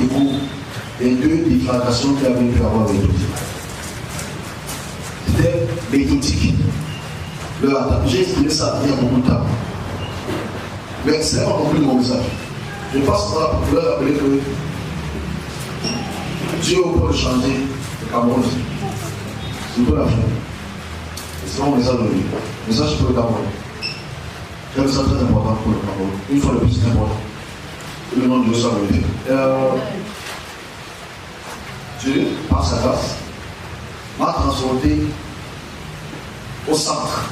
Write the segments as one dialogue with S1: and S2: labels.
S1: égaux des deux déflagrations qu'il avait pu avoir avec lui. C'était méthodique. Leur attaque. J'ai exprimé ça il y a beaucoup de temps. Mais ce n'est pas compris mon message. Je pense qu'on va pouvoir rappeler que Dieu est au point de changer le Cameroun. C'est tout la fin. C'est mon message aujourd'hui. Le message pour le Cameroun. C'est un message très important pour le Cameroun. Une fois le plus important. Que le nom de Dieu soit glorifié. Dieu, par sa grâce, m'a transporté au centre.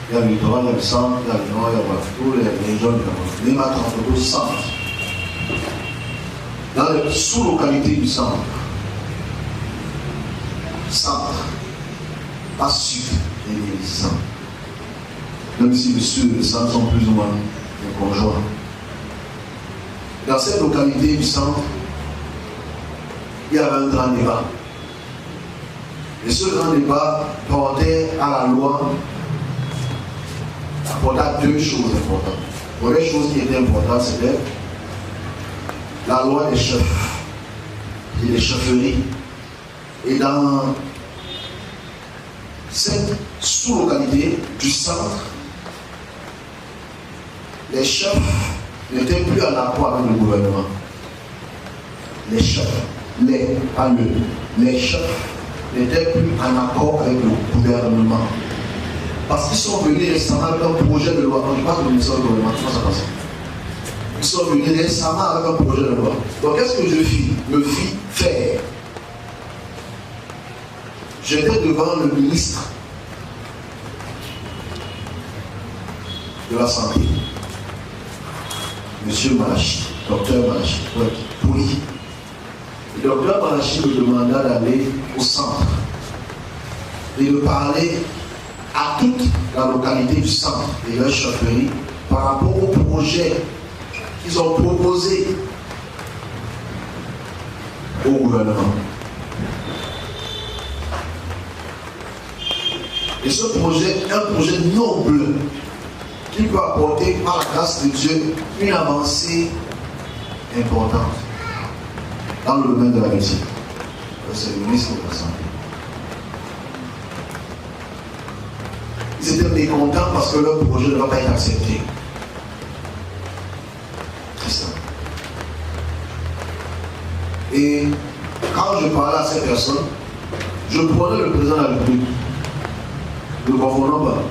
S1: Il y a le littoral, il y a le centre, il y a le nord, il y a tous les régions du Cameroun. Il m'a transporté au centre. Dans les sous-localités du centre. Centre. Pas sud et le centre. Même si le sud et le centre sont plus ou moins conjoints. Dans cette localité du centre, il y avait un grand débat. Et ce grand débat portait à la loi, apportait à deux choses importantes. La première chose qui était importante, c'était la loi des chefs et des chefferies. Et dans cette sous-localité du centre, les chefs n'étaient plus en accord avec le gouvernement. Les chefs, les chefs n'étaient plus en accord avec le gouvernement. Parce qu'ils sont venus récemment avec un projet de loi. Je parle de ministère du gouvernement, comment ça passe? Ils sont venus récemment avec un projet de loi. Donc qu'est-ce que je me fis faire? J'étais devant le ministre de la Santé, M. Malachi, docteur Malachi, oui. Le docteur Malachi me demanda d'aller au centre et de parler à toute la localité du centre et leur chefferie par rapport au projet qu'ils ont proposé au gouvernement. Et ce projet est un projet noble qui peut apporter par la grâce de Dieu une avancée importante dans le domaine de la médecine. C'est le ministre de la Santé. Ils étaient mécontents parce que leur projet ne va pas être accepté. C'est ça. Et quand je parlais à ces personnes, je prenais le président de la République. Ne confondons pas.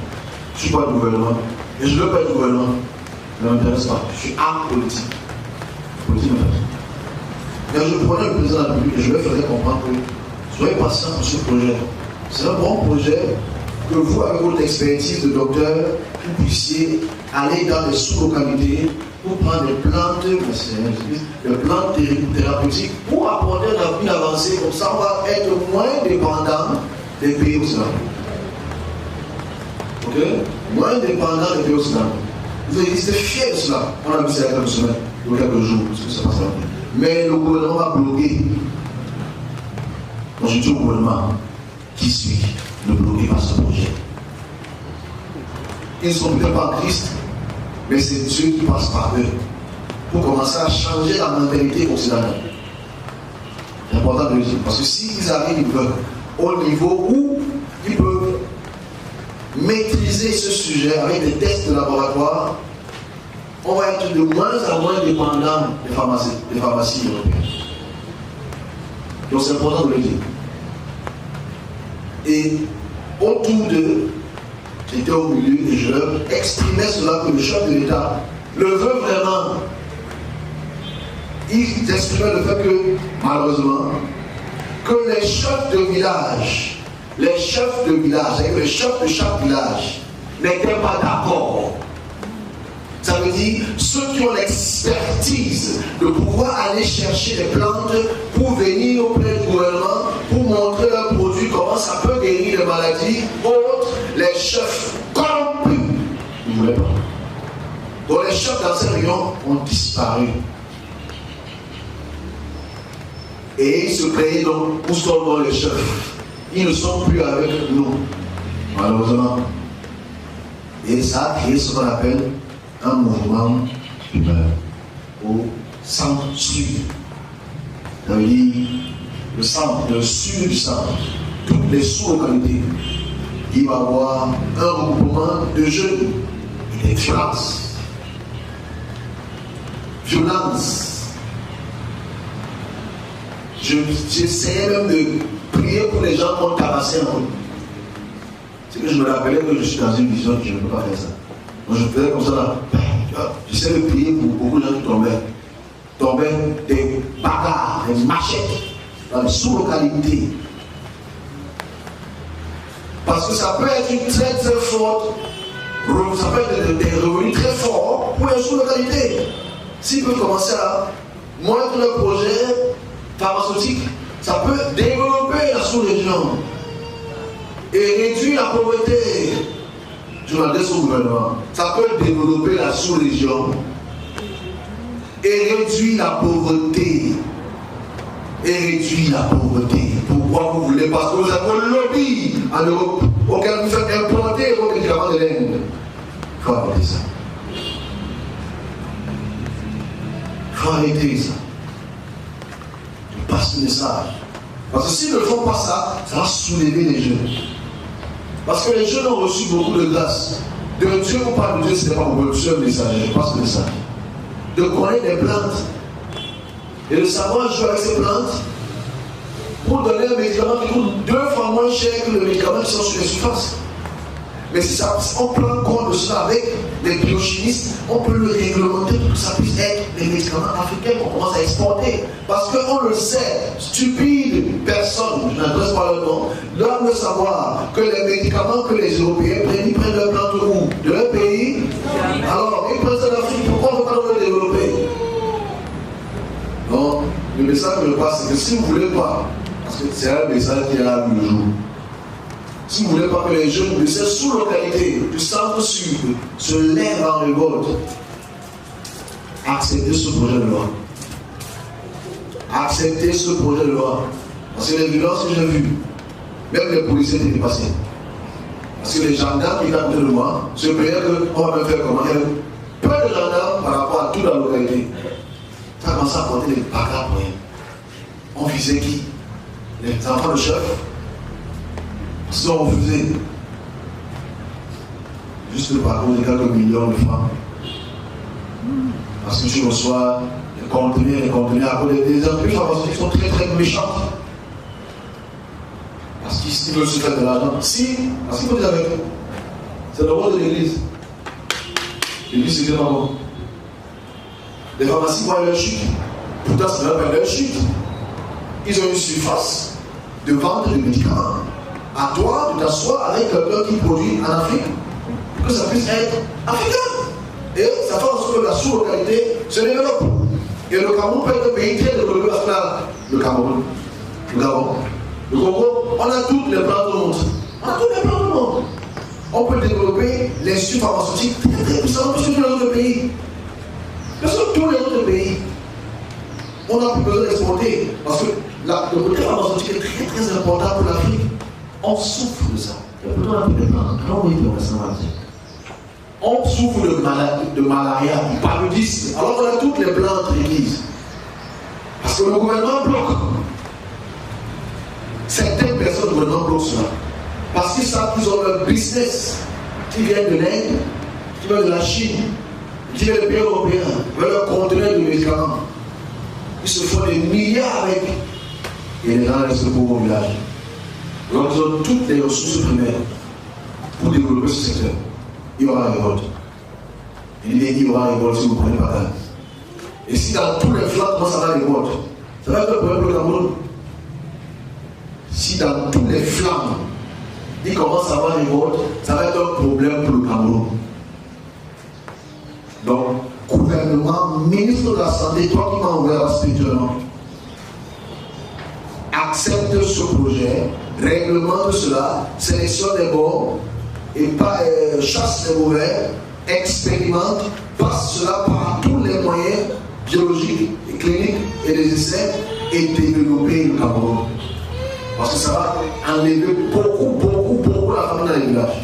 S1: Je ne suis pas du gouvernement. Et je ne veux pas être du gouvernement. Ça ne m'intéresse pas. Je suis apolitique. Politique m'intéresse. Et je prenais le président de la République et je lui faisais comprendre que soyez patient pour ce projet. C'est un bon projet que vous, avec votre expertise de docteur, vous puissiez aller dans les sous-localités pour prendre des plantes, des plantes thérapeutiques pour apporter une avancée. Comme ça, on va être moins dépendant des pays occidentaux. Ok? Moins dépendant des pays occidentaux. Vous êtes fiers de cela. On a vu ça il y a quelques semaines, il y a quelques jours, parce que ça passe là. Mais le gouvernement va bloquer. Donc je dis au gouvernement qui suit, ne bloquez pas ce projet. Ils ne sont peut-être pas en Christ, mais c'est Dieu qui passe par eux pour commencer à changer la mentalité occidentale. C'est important de le dire. Parce que s'ils arrivent au niveau où ils peuvent maîtriser ce sujet avec des tests de laboratoire, on va être de moins en moins dépendant des pharmacies européennes. Donc c'est important de le dire. Et autour d'eux, j'étais au milieu et je leur exprimais cela que le chef de l'État le veut vraiment. Ils exprimaient le fait que, malheureusement, que les chefs de village, les chefs de chaque village n'étaient pas d'accord. Ça veut dire ceux qui ont l'expertise de pouvoir aller chercher des plantes pour venir auprès du gouvernement, pour montrer leurs produits, comment ça peut guérir les maladies, autres, les chefs corrompus, ils ne voulaient pas. Donc les chefs dans ces régions ont disparu. Et ils se plaignaient donc, où sont donc les chefs? Ils ne sont plus avec nous, malheureusement. Et ça a créé ce qu'on appelle un mouvement d'humeur, où centre sud. Ça veut dire le centre, le sud du centre, toutes les sous-localités. Il va y avoir un regroupement de jeunes et des violences. J'essayais même de prier pour les gens qu'on tabassait en eux. C'est que je me rappelais que je suis dans une vision que je ne peux pas faire ça. Donc je faisais comme ça là. J'essaie de prier pour beaucoup de gens qui tombaient des bagarres, des machettes dans les sous-localités. Parce que ça peut être une très très forte, ça peut être des revenus très forts pour les sous-localités. S'ils peuvent commencer à moindre le projet pharmaceutique, ça peut développer la sous-région et réduire la pauvreté. Je m'adresse au gouvernement. Ça peut développer la sous-région et réduire la pauvreté. Pourquoi vous voulez? Parce que vous avez un lobby en Europe auquel vous faites implanter vos médicaments de l'Inde. Il faut arrêter ça. Il faut arrêter ça. Passe le message. Parce que s'ils ne font pas ça, ça va soulever les jeunes. Parce que les jeunes ont reçu beaucoup de grâce. De Dieu ou pas de Dieu, ce n'est pas pour le seul message. Je passe le message. De connaître des plantes. Et de savoir jouer avec ces plantes pour donner un médicament qui coûte 2 fois moins cher que le médicament qui sont sur les surfaces. Mais si on prend compte de cela avec les biochimistes, on peut le réglementer pour que ça puisse être des médicaments africains qu'on commence à exporter. Parce qu'on le sait, stupides personnes, je n'adresse pas le nom, doivent le savoir que les médicaments que les Européens prennent, ils prennent leur plante où? De leur pays. Alors, ils prennent ça d'Afrique, pourquoi on ne peut pas le développer? Donc, le message que je passe, c'est que si vous ne voulez pas, parce que c'est un message qui est là le jour, si vous ne voulez pas que les jeunes de ces sous-localités du centre sud se lèvent en révolte, acceptez ce projet de loi. Acceptez ce projet de loi. Parce que les violences que j'ai vues, même les policiers étaient dépassés. Parce que les gendarmes qui étaient à côté de moi se plaignaient qu'on va me faire comment? Il y avait peu de gendarmes par rapport à toute la localité. Ça a commencé à porter des bagarres pour rien. On visait qui? Les enfants de chef. Parce qu'on refusait juste le parcours de quelques millions de francs. Parce que tu reçois les contenus à cause des entreprises pharmaceutiques qui sont très très méchantes. Parce qu'ils veulent se faire de l'argent. Si, parce qu'il faut dire avec eux. C'est le rôle de l'église. L'église, c'est tellement bon. Les pharmacies voient leur chute. Pourtant, c'est leur chute. Ils ont une surface de vente de médicaments. À toi de t'asseoir avec quelqu'un qui produit en Afrique pour que ça puisse être africain. Et ça fait en sorte que la sous-localité se développe. Et le Cameroun peut être un pays très développé parce que là, le Cameroun, le Gabon, le Congo, on a toutes les plantes du monde. On a toutes les plantes du monde. On peut développer les instituts pharmaceutiques très très puissamment plus que tous les autres pays. Parce que tous les autres pays, on n'a plus besoin d'exporter. Parce que le côté pharmaceutique est très très important pour l'Afrique. On souffre de ça. Et pourtant, on a plus de plantes. On souffre de malaria, du paludisme, alors qu'on a toutes les plantes requises. Parce que le gouvernement bloque. Certaines personnes du gouvernement bloquent cela. Parce qu'ils savent qu'ils ont leur business qui vient de l'Inde, qui vient de la Chine, qui vient des pays européens, veulent leur conteneur de médicaments. Ils se font des milliards avec. Et les gens restent pauvres au village. Donc ils ont toutes les ressources primaires pour développer ce secteur. Il y aura une révolte. Il y aura une révolte si vous ne prenez pas garde. Et si dans tous les flancs, comment ça va révolte? Ça va être un problème pour le Cameroun. Si dans tous les flancs, il commence à avoir une révolte, ça va être un problème pour le Cameroun. Donc, gouvernement, ministre de la Santé, toi qui m'as ouvert spirituellement, accepte ce projet, réglemente cela, sélectionne les bons et chasse les mauvais, expérimente, passe cela par tous les moyens biologiques et cliniques et des essais et développer le Cameroun. Parce que ça va enlever beaucoup la famille dans les villages.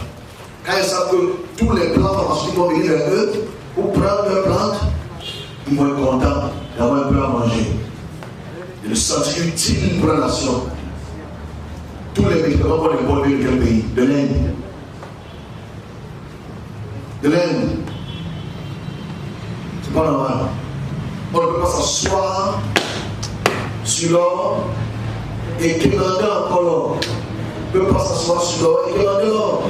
S1: Quand ils savent que tous les plants pharmaceutiques vont venir vers eux pour prendre leurs plantes, ils vont être contents d'avoir un peu à manger, de se sentir utile pour la nation. Tous les médicaments qu'on importe de quel pays? De l'Inde. De l'Inde. C'est pas normal. On ne peut pas s'asseoir sur l'or et quémander encore l'or. On ne peut pas s'asseoir sur l'or et quémander l'or.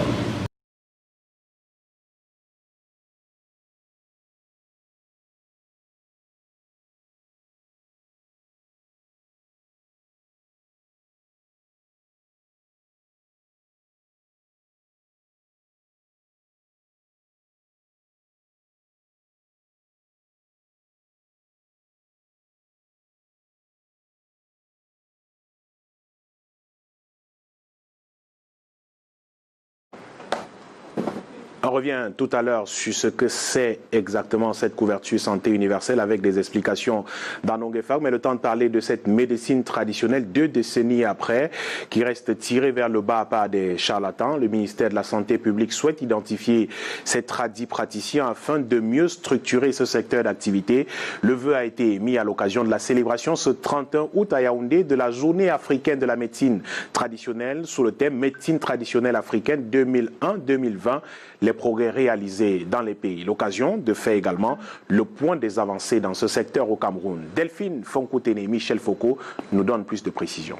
S2: On revient tout à l'heure sur ce que c'est exactement cette couverture santé universelle avec des explications d'Anong Efag, mais le temps de parler de cette médecine traditionnelle 2 décennies après, qui reste tirée vers le bas par des charlatans. Le ministère de la Santé publique souhaite identifier ces tradis praticiens afin de mieux structurer ce secteur d'activité. Le vœu a été émis à l'occasion de la célébration ce 31 août à Yaoundé de la journée africaine de la médecine traditionnelle sous le thème médecine traditionnelle africaine 2001-2020. Les progrès réalisés dans les pays. L'occasion de faire également le point des avancées dans ce secteur au Cameroun. Delphine Fonkoutene et Michel Foucault nous donnent plus de précisions.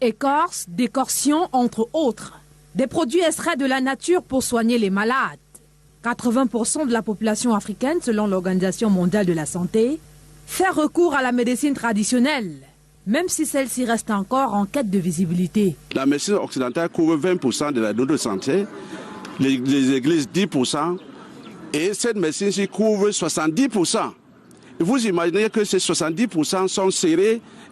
S3: Écorce, décortion, entre autres. Des produits extraits de la nature pour soigner les malades. 80% de la population africaine, selon l'Organisation mondiale de la santé, fait recours à la médecine traditionnelle, même si celle-ci reste encore en quête de visibilité.
S4: La médecine occidentale couvre 20% de la donne de santé. Les églises 10%, et cette médecine-ci couvre 70%. Vous imaginez que ces 70% sont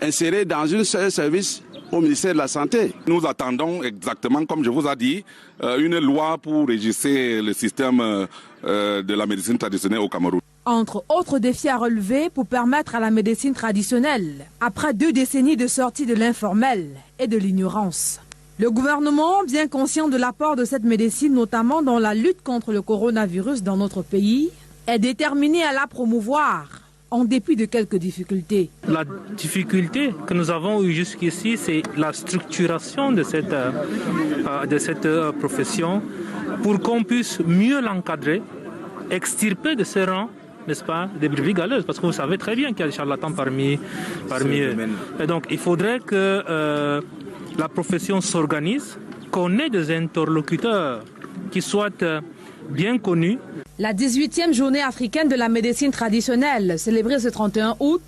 S4: insérés dans un seul service au ministère de la Santé.
S5: Nous attendons exactement, comme je vous ai dit, une loi pour régir le système de la médecine traditionnelle au Cameroun.
S3: Entre autres défis à relever pour permettre à la médecine traditionnelle, après 2 décennies de sortie de l'informel et de l'ignorance. Le gouvernement, bien conscient de l'apport de cette médecine, notamment dans la lutte contre le coronavirus dans notre pays, est déterminé à la promouvoir, en dépit de quelques difficultés.
S6: La difficulté que nous avons eue jusqu'ici, c'est la structuration de cette profession pour qu'on puisse mieux l'encadrer, extirper de ses rangs, n'est-ce pas, des brebis galeuses, parce que vous savez très bien qu'il y a des charlatans parmi eux. Et donc il faudrait que la profession s'organise, qu'on ait des interlocuteurs qui soient bien connus.
S3: La 18e journée africaine de la médecine traditionnelle, célébrée ce 31 août,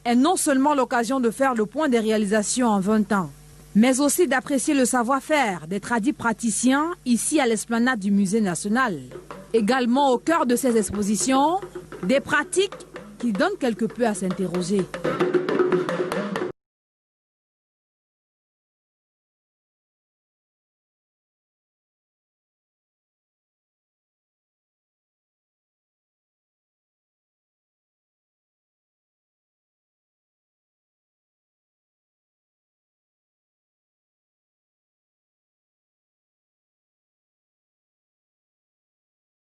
S3: est non seulement l'occasion de faire le point des réalisations en 20 ans, mais aussi d'apprécier le savoir-faire des tradis praticiens ici à l'esplanade du Musée national. Également au cœur de ces expositions, des pratiques qui donnent quelque peu à s'interroger.